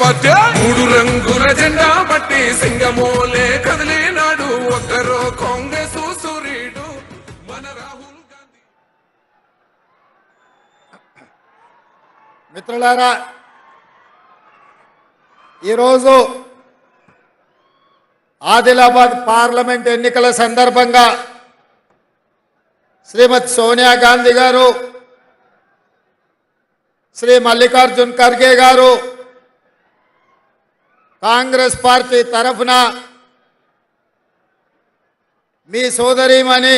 Party మూడు రంగుల జెండా పట్టి సింగమోలే కదిలినాడు ఒక్కరో కాంగ్రెస్ సూర్యుడు మన రాహుల్ గాంధీ. మిత్రులారా, ఈరోజు ఆదిలాబాద్ పార్లమెంట్ ఎన్నికల సందర్భంగా శ్రీమతి సోనియా గాంధీ గారు, శ్రీ మల్లికార్జున్ ఖర్గే గారు కాంగ్రెస్ పార్టీ తరఫున మీ సోదరీమణి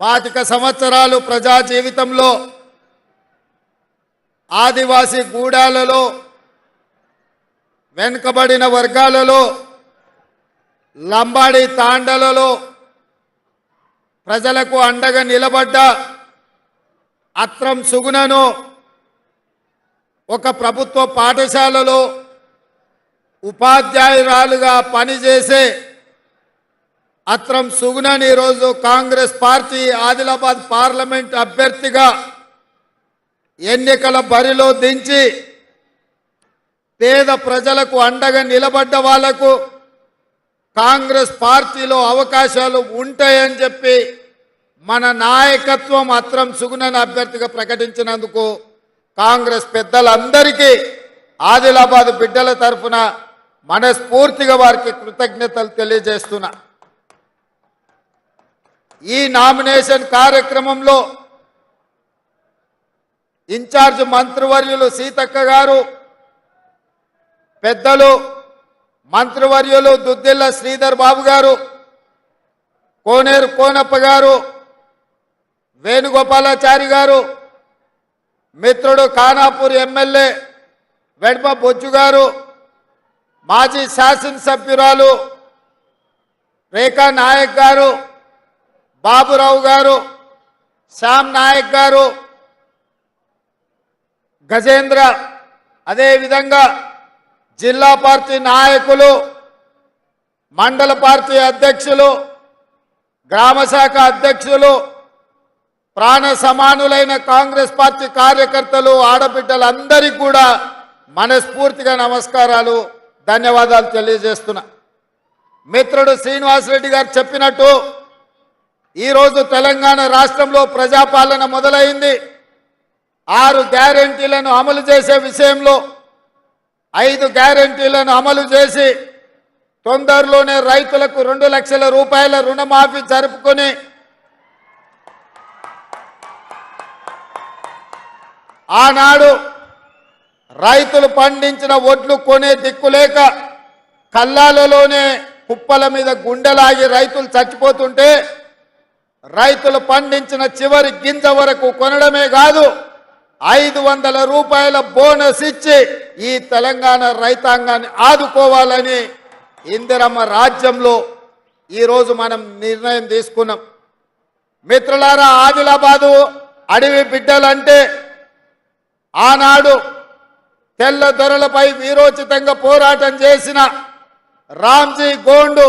25 సంవత్సరాలు ప్రజా జీవితంలో ఆదివాసీ గూడాలలో, వెనుకబడిన వర్గాలలో, లంబాడి తాండలలో ప్రజలకు అండగా నిలబడ్డ అత్రం సుగుణను ఒక ప్రభుత్వ పాఠశాలలో ఉపాధ్యాయురాలుగా పనిచేసే అత్రం సుగుణని ఈరోజు కాంగ్రెస్ పార్టీ ఆదిలాబాద్ పార్లమెంట్ అభ్యర్థిగా ఎన్నికల బరిలో దించి పేద ప్రజలకు అండగా నిలబడ్డ వాళ్లకు కాంగ్రెస్ పార్టీలో అవకాశాలు ఉంటాయని చెప్పి మన నాయకత్వం అత్రం సుగుణని అభ్యర్థిగా ప్రకటించినందుకు కాంగ్రెస్ పెద్దలందరికీ ఆదిలాబాద్ బిడ్డల తరఫున మనస్ఫూర్తిగా వారికి కృతజ్ఞతలు తెలియజేస్తున్నా. ఈ నామినేషన్ కార్యక్రమంలో ఇన్ఛార్జ్ మంత్రివర్యులు సీతక్క గారు, పెద్దలు మంత్రివర్యులు దుద్దిల్ల శ్రీధర్ బాబు గారు, కోనేరు కోనప్ప గారు, వేణుగోపాలాచారి గారు, మిత్రుడు ఖానాపూర్ ఎమ్మెల్యే వెడ్మ బొజ్జు గారు, మాజీ శాసనసభ్యురాలు రేఖా నాయక్ గారు, బాబురావు గారు, శ్యామ్ నాయక్ గారు, గజేంద్ర, అదేవిధంగా జిల్లా పార్టీ నాయకులు, మండల పార్టీ అధ్యక్షులు, గ్రామ శాఖ అధ్యక్షులు, ప్రాణ సమానులైన కాంగ్రెస్ పార్టీ కార్యకర్తలు, ఆడబిడ్డలందరికీ కూడా మనస్ఫూర్తిగా నమస్కారాలు, ధన్యవాదాలు తెలియజేస్తున్నా. మిత్రుడు శ్రీనివాసరెడ్డి గారు చెప్పినట్టు ఈరోజు తెలంగాణ రాష్ట్రంలో ప్రజాపాలన మొదలైంది. 6 గ్యారెంటీలను అమలు చేసే విషయంలో 5 గ్యారెంటీలను అమలు చేసి తొందరలోనే రైతులకు 2 లక్షల రూపాయల రుణమాఫీ జరుపుకొని ఆనాడు రైతులు పండించిన ఒడ్లు కొనే దిక్కులేక కల్లాలలోనే కుప్పల మీద గుండెలాగి రైతులు చచ్చిపోతుంటే రైతులు పండించిన చివరి గింజ వరకు కొనడమే కాదు 500 రూపాయల బోనస్ ఇచ్చి ఈ తెలంగాణ రైతాంగాన్ని ఆదుకోవాలని ఇందిరమ్మ రాజ్యంలో ఈరోజు మనం నిర్ణయం తీసుకున్నాం. మిత్రులారా, ఆదిలాబాదు అడవి బిడ్డలంటే ఆనాడు తెల్ల దొరలపై వీరోచితంగా పోరాటం చేసిన రామ్జీ గోండు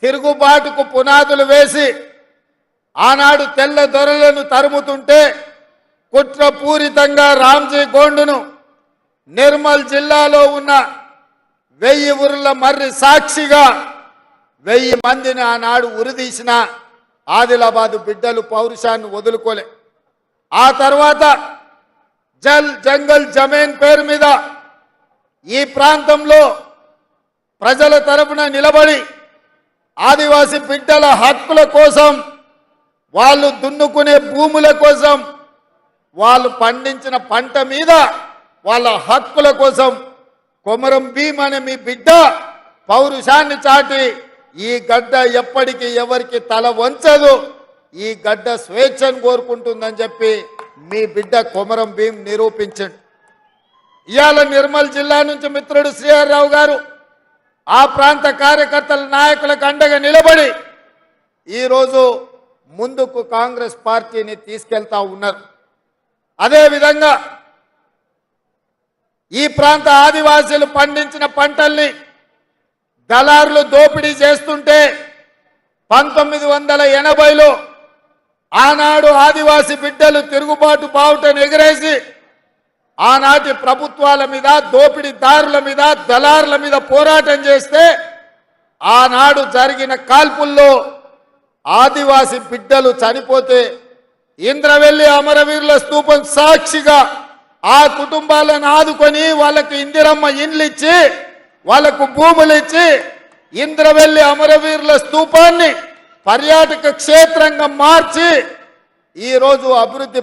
తిరుగుబాటుకు పునాదులు వేసి ఆనాడు తెల్ల దొరలను తరుముతుంటే కుట్రపూరితంగా రామ్జీ గోండును నిర్మల్ జిల్లాలో ఉన్న 1000 ఊర్ల మర్రి సాక్షిగా 1000 మందిని ఆనాడు ఉరిదీసిన ఆదిలాబాదు బిడ్డలు పౌరుషాన్ని వదులుకోలే. ఆ తర్వాత జల్ జంగల్ జమీన్ పేరు మీద ఈ ప్రాంతంలో ప్రజల తరపున నిలబడి ఆదివాసీ బిడ్డల హక్కుల కోసం, వాళ్ళు దున్నుకునే భూముల కోసం, వాళ్ళు పండించిన పంట మీద వాళ్ళ హక్కుల కోసం కొమరం భీం అనే మీ బిడ్డ పౌరుషాన్ని చాటి ఈ గడ్డ ఎప్పటికీ ఎవరికి తల వంచదు, ఈ గడ్డ స్వేచ్ఛను కోరుకుంటుందని చెప్పి మీ బిడ్డ కొమరం భీం నిరూపించండి. ఇవాళ నిర్మల్ జిల్లా నుంచి మిత్రుడు శ్రీహర్రావు గారు ఆ ప్రాంత కార్యకర్తల నాయకులకు అండగా నిలబడి ఈరోజు ముందుకు కాంగ్రెస్ పార్టీని తీసుకెళ్తా ఉన్నారు. అదేవిధంగా ఈ ప్రాంత ఆదివాసీలు పండించిన పంటల్ని దళారులు దోపిడీ చేస్తుంటే 1980లో ఆనాడు ఆదివాసీ బిడ్డలు తిరుగుబాటు బావుటను ఎగిరేసి ఆనాటి ప్రభుత్వాల మీద, దోపిడీదారుల మీద, దళారుల మీద పోరాటం చేస్తే ఆనాడు జరిగిన కాల్పుల్లో ఆదివాసి బిడ్డలు చనిపోతే ఇంద్రవెల్లి అమరవీరుల స్తూపం సాక్షిగా ఆ కుటుంబాలను ఆదుకొని వాళ్ళకు ఇందిరమ్మ ఇండ్లు ఇచ్చి వాళ్ళకు భూములు ఇచ్చి ఇంద్రవెల్లి అమరవీరుల స్తూపాన్ని పర్యాటక క్షేత్రంగా మార్చి ఈరోజు అభివృద్ధి